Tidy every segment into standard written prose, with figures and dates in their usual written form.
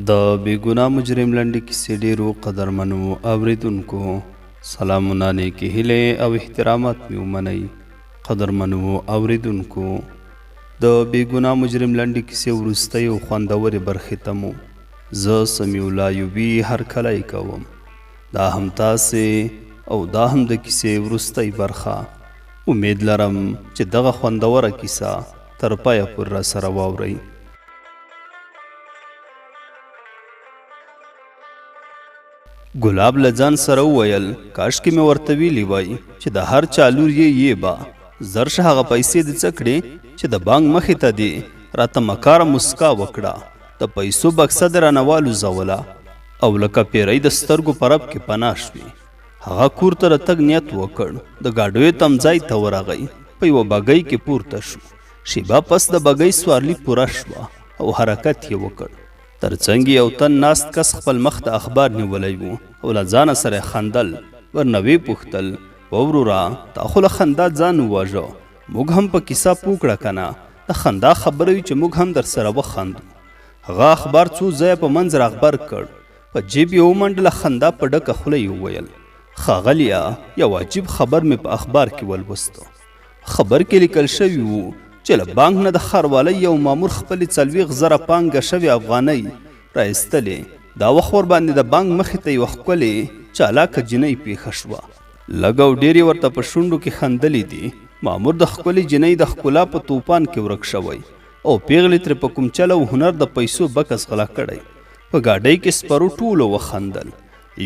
د بېګناه مجرم لنډې کیسې ډېرو قدرمنو اورېدونکو سلامونه، نیکې هیلې او احترامات مې ومنئ. قدرمنو اورېدونکو، د بېګناه مجرم لنډې کیسې وروستۍ او خوندورې برخې ته مو زه سمیع الله ایوبي هرکلی کوم. دا هم تاسې او دا هم د کیسې وروستۍ برخه. امید لرم چې دغه خوندوره کیسه تر پایه پورې راسره واورئ. ګلاب له ځان سره وویل کاشکې مې ورته ویلي وای چې د هر چا لور یې به زر شه هغه پیسې دې څه کړې چې د بانک مخې ته دې راته مکاره مسکا وکړه، د پیسو بکسه دې رانه والوزوله او لکه پیری د سترګو په رپ کې پناه شوې. هغه کور ته د تګ نیت وکړ، د ګاډیو تمځای ته ورغی، په یوه بګۍ کې پورته شو. شیبه پس د بګۍ سوارلي پوره شوه او حرکت یې وکړ. ترڅنګ یو تن ناست کس خپل مخ د اخبار نیولی و او له ځانه سره خندل. ورنه ویې پوښتل وروره تا خو له خندا ځان وواژه، موږ هم په کیسه پوه کړه که نه، د خندا خبره وي چې موږ هم در سره وخندو. هغه اخبار څو ځایه په منځ راغبر کړ، په جیب یې ومنډله، خندا په ډکه خوله یې وویل ښاغلیه یو عجیب خبر مې په اخبار کې ولوسته. خبر کې لیکل شوي وو چې له بانک نه د ښاروالۍ یو مامور خپلې 40,000 پانګه شوې افغانۍ رایستلې. دا وخت ورباندې د بانک مخې ته یوه ښکلې چالاکه جینۍ پیښه شوه. لږ او ډېر یې ورته په شونډو کې خندلې دي. مامور د ښکلې جینۍ د ښکلا په توپان کې ورک شوی او پیغلې ترې په کوم چل او هنر د پیسو بکس غلا کړی. په ګاډۍ کې سپرو ټولو وخندل.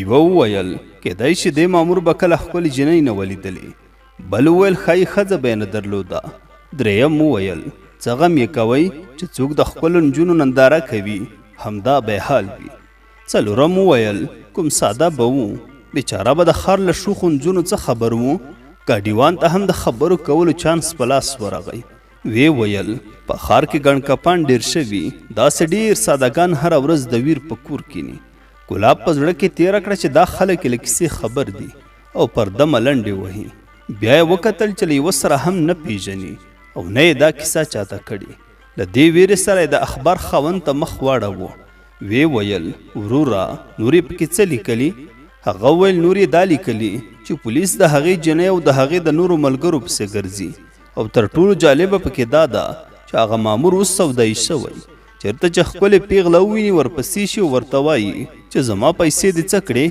یوه وویل کیدای شي دې مامور به کله ښکلې جینۍ نه ولیدلې. بل وویل ښایي ښځه به یې نه درلوده. دریم وویل څه غم یې کوئ چې څوک د ښکلو نجونو ننداره کوي همدا به حال وي. څلورم وویل کوم ساده به و، بیچاره به د ښار له شوخو نجونو څه خبر و، ګاډیوان ته هم د خبرو کولو چانس په لاس ورغی. ویې ویل په ښار کې ګڼ کپان ډېر شوي، داسې ډېر سادهګان هره ورځ د ویر په کور کیني. ګلاب په زړه کې تېره کړه چې دا خلک یې له کیسې خبر دي او پر دمه لنډې وهي. بیا یې وکتل چې له یوه سره هم نه پیژني او نه یې دا کیسه چاته کړې. له دې ویرې سره یې د اخبار خاوند ته مخ واړوه. ویې ویل وروره نور یې پکې څه لیکلي؟ هغه وویل نور یې دا لیکلي چې پولیس د هغې جنۍ او د هغې د نورو ملګرو پسې ګرځي او تر ټولو جالبه پکې دا ده چې هغه مامور اوس سودایي شوی. چېرته چې ښکلې پیغله وویني ورپسې شي او ورته وایي چې زما پیسې دې څه کړې.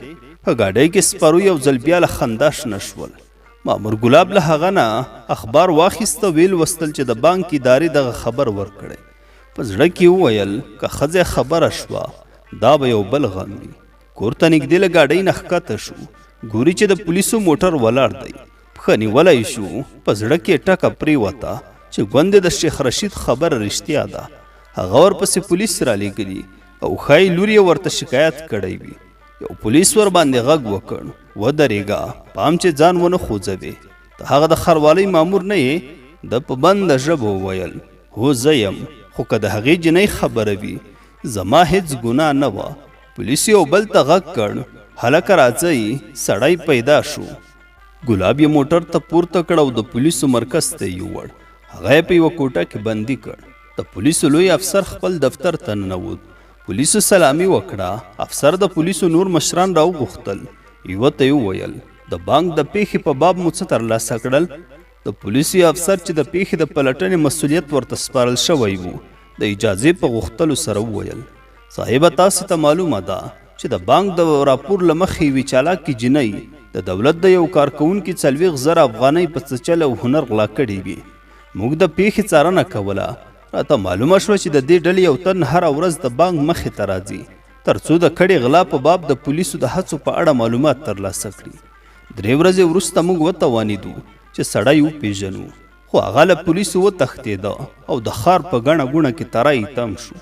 په ګاډۍ کې سپرو یو ځل بیا له خندا شنه شول. مامور ګلاب له هغه نه اخبار واخیسته، ویل وستل چې د بانک ادارې دغه خبر ورکړی. په زړه کې وویل که ښځه خبره شوه دا به یو بل غم وي. کور ته نږدې له ګاډۍ نه ښکته شو، ګوري چې د پولیسو موټر ولاړ دی. پښه نیولی شو، په زړه کې ټکه پرېوته چې ګوندې د شیخ رشید خبره رښتیا ده. هغه ورپسې پولیس رالیږلي او ښایي لور یې ورته شکایت کړی وي. یو پولیس ورباندې غږ وکړ ودرېږه، پام چې ځان ونه خوځوې، ته هغه د ښاروالۍ مامور نه یې؟ ده په بنده ژبه وویل هو زه یم، خو که د هغې جینۍ خبره وي زما هیڅ ګناه نه وه. پولیس یو بل ته غږ کړ هلکه راځئ، سړی پیدا شو. ګلاب یې موټر ته پورته کړ او د پولیسو مرکز ته یې یووړ. هغه یې په یوه کوټه کې بندي کړ. د پولیسو لوی افسر خپل دفتر ته ننوت. پولیسو سلامي وکړه. افسر د پولیسو نور مشران راوغوښتل. یوه ته یې وویل د بانک د پیښې په باب مو څه ترلاسه کړل؟ د پولیسو افسر چې د پیښې د پلټنې مسؤلیت ورته سپارل شوی و د اجازې په غوښتلو سره وویل صاحبه تاسو ته معلومه ده چې د بانک د راپور له مخې یوې چالاکې جینۍ د دولت د یو کارکوونکي 40,000 افغانۍ په څه چل او هنر غلا کړې وي. موږ د پیښې څارنه کوله، راته معلومه شوه چې د دې ډلې یو تن هره ورځ د بانک مخې ته راځي تر څو د کړې غلا په باب د پولیسو د هڅو په اړه معلومات ترلاسه کړي. 3 ورځې وروسته موږ وتوانېدو چې سړی وپېژنو، خو هغه له پولیسو وتښتېده او د ښار په ګڼه ګوڼه کې ترای تم شو.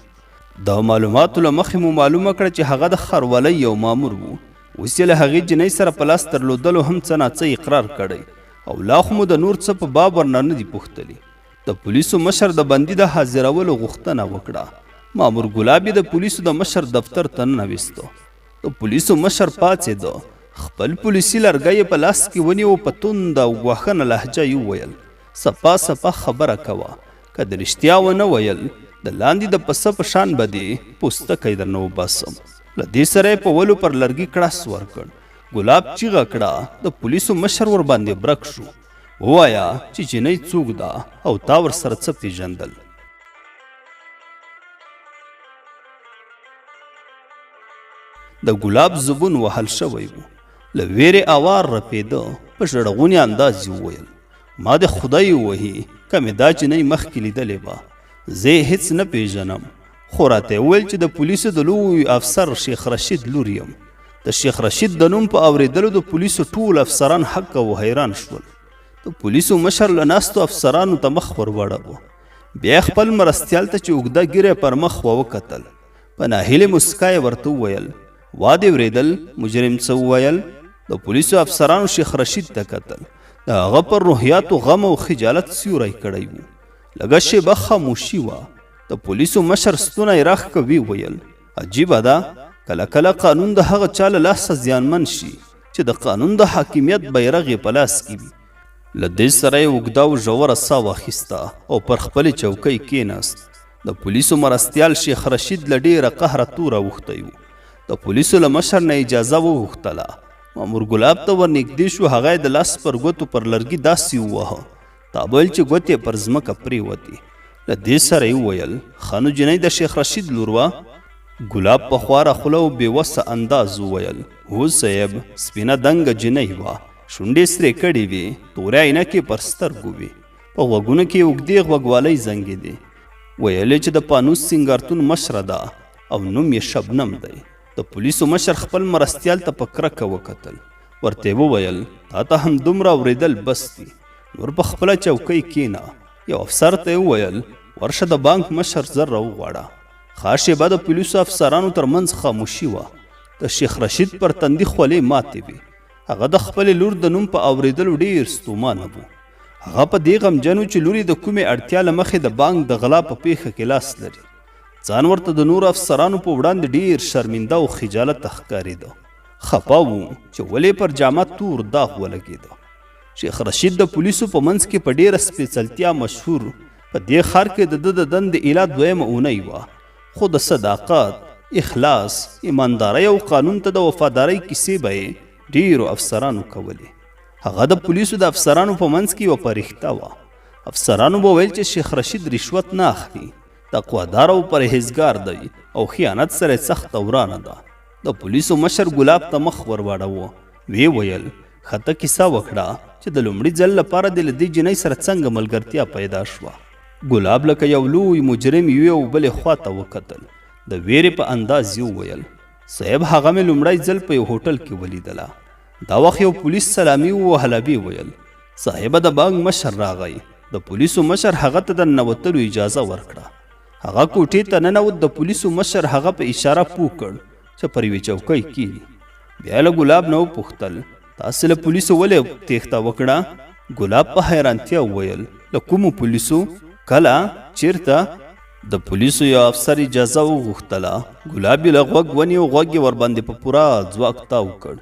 د معلوماتو له مخې مو معلومه کړه چې هغه د ښاروالۍ یو مامور و. اوس یې له هغې جینۍ سره په لاس درلودلو هم څه ناڅه اقرار کړی او لا خو مو د نور څه په باب ورنه نه دي پوښتلي. د پولیسو مشر د بندي د حاضرولو غوښتنه وکړه. مامور ګلاب یې د پولیسو د مشر دفتر ته ننویسته. د پولیسو مشر پاڅېده، خپل پولیسي لرګی یې په لاس کې ونیو، په تند او ګواښنه لهجه یې وویل صفا صفا خبره کوه، که د رښتیا ونه ویل د لاندې د پسه په شان به دې پوستکی درنه وباسم. له دې سره یې په ولو پر لرګي کړاس ورکړ. ګلاب چیغه کړه، د پولیسو مشر ور باندې برک شو. ووایه چې جینۍ څوک ده او تا ورسره څه پیژندل؟ د ګلاب زبون وهل شوی و. له ویرې اوار رپېده. په ژړغوني انداز یې وویل، ما د خدای ووهي که مې دا جینۍ مخکې لیدلې وه. زه یې هېڅ نه پیژنم، خو راته یې وویل چې د پولیسو د لوی افسر شیخ رشید لور یم. د شیخ رشید د نوم په اورېدلو د پولیسو ټول افسران حق او حیران شول. د پولیسو مشر له ناستو افسرانو ته مخ ور واړاوه. بیا یې خپل مرستیال ته چې اوږده ږیره پر مخ وکتل. په ناهیلې مسکا یې ورته وویل، وا دې اورېدل مجرم څه وویل؟ د پولیسو افسرانو شیخ رشید ته کتل. د هغه پر روحیاتو غم او خجالت سیوری کړی و. لږه شیبه خاموشي وه. د پولیسو مشر ستونی راښکه ویل، عجیبه ده، کله کله قانون د هغه چا له لاسه زیانمن شي چې د قانون د حاکمیت بیرغ یې په لاس کې وي. له دې سره یې اوږده او ژوره ساه واخیسته او پر خپلې چوکۍ کېناست. د پولیسو مرستیال شیخ رشید له ډېره قهره توره اوښتی و. د پولیسو له مشر نه اجازه وغوښتله. مامور ګلاب ته ورنږدې شو. هغه یې د لاس پر ګوتو پر لرګي داسې ووهه تا ویل چې ګوتې پر ځمکه پرېوتې. له دې سره یې وویل، ښه نو جینۍ د شیخ رشید لور وه؟ ګلاب په خواره خوله او بېوسه انداز وویل، هو صیب، سپینه دنګه جینۍ وه، شونډې سرې کړې وې، تورې عینکې پر سترګو وې، په غوږونو کې اوږدې غوږوالۍ زنګېدې. ویل چې د پانوس سینګارتون مشره ده او نوم یې شبنم دی. د پولیسو مشر خپل مرستیال ته په کرکه وکتل. ورته یې وویل، تا ته هم دومره اورېدل بس دي، نور په خپله چوکۍ کېنه. یو افسر ته یې وویل، ورشه د بانک مشر زر راوغواړه. ښه شېبه د پولیسو افسرانو ترمنځ خاموشي وه. د شیخ رشید پر تندي خولې ماتې وې. هغه د خپلې لور د نوم په اورېدلو ډېر ستومانه و. هغه په دې غمجن و چې لور یې د کومې اړتیا له مخې د بانک د غلا په پیښه کې لاس لري. ځان ورته د نورو افسرانو په وړاندې ډېر شرمنده او خجالت ښکارېده. خپه و چې ولې پر جامه تور داغ ولګېده. شیخ رشید د پولیسو په منځ کې په ډېره سپېڅلتیا مشهور. په دې ښار کې د ده د دندې ایله دویمه اونۍ وه. خو د صداقت، اخلاص، ایماندارۍ او قانون ته د وفادارۍ کیسې به یې ډېرو افسرانو کولې. هغه د پولیسو د افسرانو په منځ کې یوه فرښته وه. افسرانو به ویل چې شیخ رشید رشوت نه اخلي، تقوادار او پرهیزګار دی او خیانت سره سخت ورانه ده. د پولیسو مشر ګلاب ته مخ ور واړاوه. وی ویل، ښه کیسه وکړه چې د لومړي ځل لپاره دې له دې جینۍ سره څنګه ملګرتیا پیدا شوه. ګلاب لکه یو لوی مجرم یوې او بلې خوا ته وکتل. د ویرې په انداز یې وویل، صاحب، هغه مې لومړی ځل په یو هوټل کې ولیدله. دا وخت یو پولیس سلامي ووهله. بې ویل، صاحبه، د بانک مشر راغی. د پولیسو مشر هغه ته د ننوتلو اجازه ورکړه. هغه کوټې ته ننوت. د پولیسو مشر هغه په اشاره پوه کړ چې پر یوې چوکۍ کښېني. بیا له ګلاب نه وپوښتل، تاسې له پولیسو ولې تېښته وکړه؟ ګلاب په حیرانتیا وویل، له کومو پولیسو؟ کله؟ چیرته؟ د پولیسو یو افسر اجازه وغوښتله. ګلاب یې له غوږ ونیو. غوږ یې ورباندې په پوره ځواک تاو کړ.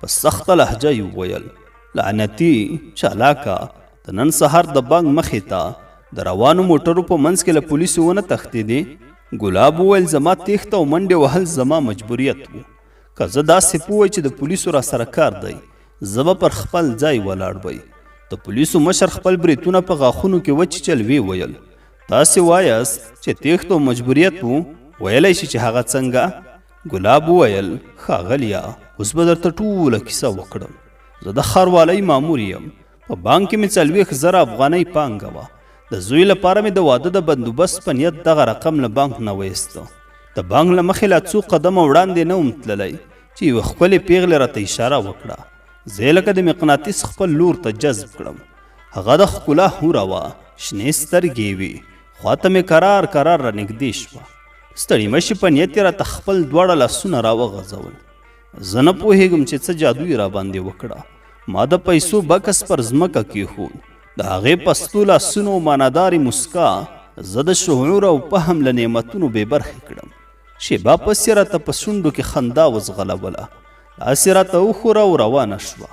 په سخته لهجه یې وویل، لعنتي چالاکه، د نن سهار د بانک مخې ته د روانو موټرو په منځ کې له پولیسو ونه تښتېدې؟ ګلاب وویل، زما تېښته او منډې وهل زما مجبوریت و. که زه داسې پوه چې د پولیسو را سره کار دی، زه به پر خپل ځای ولاړ وی. د پولیسو مشر خپل بریتونه په غاښونو کې وچیچل. وی ویل، تاسې وایاست چې تېښته مجبوریت و؟ ویلی شي چې هغه څنګه؟ ګلاب وویل، ښاغلیه، اوس به درته ټوله کیسه وکړم. زه د ښاروالۍ مامور یم. په بانک کې مې 40,000 افغانۍ پانګه وه. د زوی لپاره مې د واده د بندوبست په نیت دغه رقم له بانک نه ویسته. د بانک له مخې لا څو قدمه وړاندې نه وم تللی چې یوه ښکلې پیغلې راته اشاره وکړه. زه یې لکه د مقناطیس خپل لور ته جذب کړم. هغه د ښکلا حوره وه، شنې سترګې وې. خواته مې کرار کرار رانږدې شوه. ستړي مشي په نیت یې راته خپل دواړه لاسونه راوغځول. زه نه پوهېږم چې څه جادو یې راباندې وکړه. ما د پیسو بکس پر ځمکه کېښود. د هغې پستو لاسونو معنادارې مسکا زه د شعور او فهم له نعمتونو بې برخې کړم. شیبه پسې راته په شونډو کې خندا وځغلوله. لاس یې راته وښوره او روانه شوه.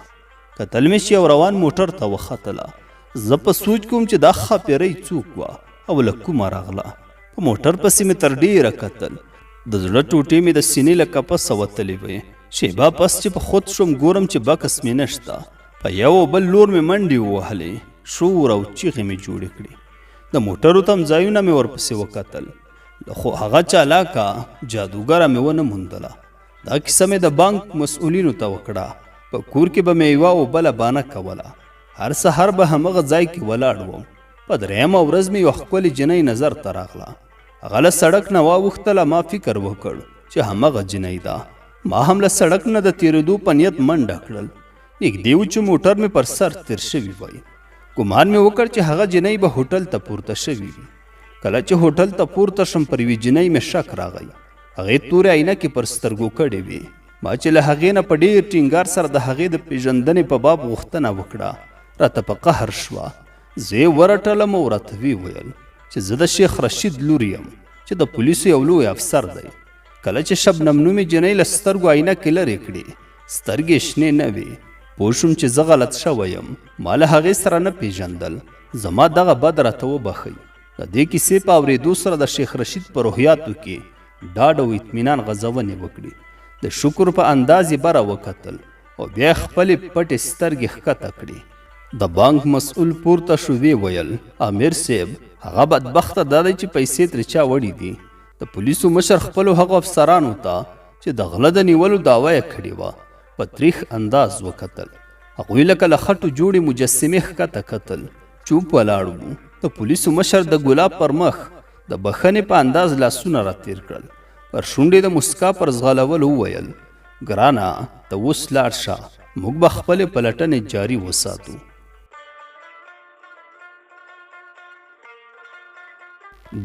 کتل مې چې یو روان موټر ته وختله. زه په سوچ کوم چې دا ښاپیرۍ څوک وه او له کومه راغله. په موټر پسې مې تر ډیره کتل. د زړه ټوټې مې د سینې له کپسه وتلې وې. شیبه پس چې په خود شوم ګورم چې بکس مې نشته. په یو بل لور مې منډې ووهلې. شور او چیغې مې جوړې کړې. د موټرو تم ځایونه مې ورپسې وکتل، خو هغه چالاکه جادوګره مې ونه موندله. دا کیسه مې د بانک مسؤلینو ته وکړه. په کور کې به مې یوه او بله بانه کوله. هر سهار به همغه ځای کې ولاړ وم. په درېیمه ورځ مې یوه ښکلې جنۍ نظر ته راغله. هغه له سړک نه واوښتله. ما فکر وکړ چې همغه جنۍ ده. ما هم له سړک نه د تېرېدو په نیت منډه کړل. نږدې و چې موټر مې پر سر تېر شوي وای. ګمان مې وکړ چې هغه جنۍ به هوټل ته پورته شوي وي. کله چې هوټل ته پورته شم پر یوې جنۍ مې شک راغی. هغې تورې عینکې پر سترګو کړې وې. ما چې له هغې نه په ډېر ټینګار سره د هغې د پېژندنې په باب غوښتنه وکړه، راته په قهر شوه. زه یې ورټلم او راته ویې ویل چې زه د شیخ رشید لور یم چې د پولیسو یو لوی افسر دی. کله چې شبنم نومې جنۍ له سترګو عینکې لرې کړې، سترګې شنې نه وې. پوه شوم چې زه غلط شوی یم. ما له هغې سره نه پېژندل. زما دغه بد راته وبښئ. د دې کیسې په اورېدو سره د شیخ رشید په روحیاتو کې ډاډ او اطمینان غځونې وکړې. د شکر په انداز یې بره وکتل او بیا خپلې پټې سترګې ښکته کړې. د بانک مسؤل پورته شو. ویې ویل امیر صاحب، هغه بدبخته دا دی چې پیسې ترې چا وړي دي. د پولیسو مشر خپلو هغو افسرانو ته چې د غله د نیولو دعوه یې کړې وه په تریخ انداز وکتل. هغوی لکه له خټو جوړې مجسمې ښکته کتل. چوپ ولاړ وو. د پولیسو مشر د ګلاب پر مخ د بښنې په انداز لاسونه راتېر کړل. پر شونډې د مسکا پر ځغلولو وویل ګرانه ته اوس لاړ شه، موږ به خپلې پلټنې جاري وساتو.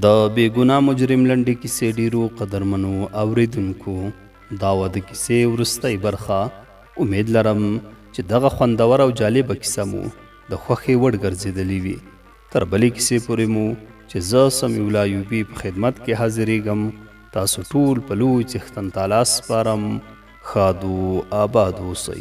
د بېګناه مجرم لنډې کیسې ډېرو قدرمنو اورېدونکو، دا وه د کیسې وروستی برخه. امید لرم چې دغه خوندور او جالبه کیسه مو د خوښې وړ ګرځېدلې وي. تر بلې کیسې پورې مو چې زه سمیع الله ایوبي په خدمت کې حاضرېږم. تاسو ټول په لوی څښتن تعالی سپارم. ښاد و آباد اوسئ.